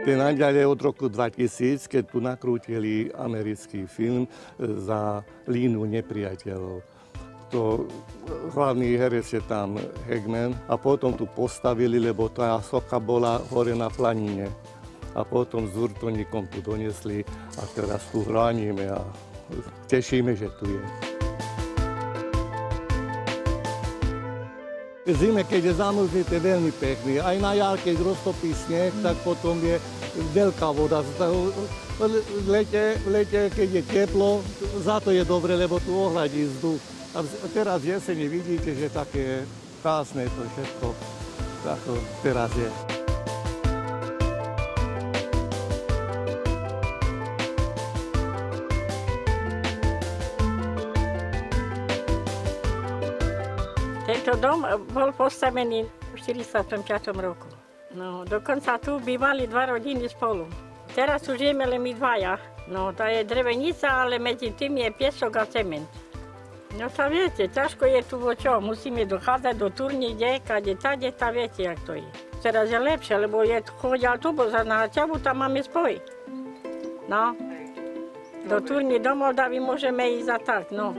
Ten Anďel je od roku 2000, keď tu nakrútili americký film za línu nepriateľov. To hlavný herec je tam Hackman a potom tu postavili, lebo tá socha bola hore na planine. A potom s vrtuľníkom tu donesli a teraz tu hránime a tešíme, že tu je. V zime, keď je zamrzlý, to je veľmi pekný. Aj na jar, keď roztopí sneh, tak potom je veľká voda. V lete, keď je teplo, za to je dobre, lebo tu ohladí vzduch. A teraz v jeseni vidíte, že také krásne to všetko, ako teraz je. Tento dom bol postavený v 45. roku. No, dokonca tu bývali 2 rodiny spolu. Teraz už žijeme len my dvaja. No, to je drevenica, ale medzi tým je piesok a cement. No to viete, ťažko je tu čo, musíme dochádzať do Turní, kade, viete, jak to je. Teraz je lepšie, lebo je chodia autobus a na Ťavu tam máme spoj. No, do Turní, do Moldavy môžeme ísť a tak, no.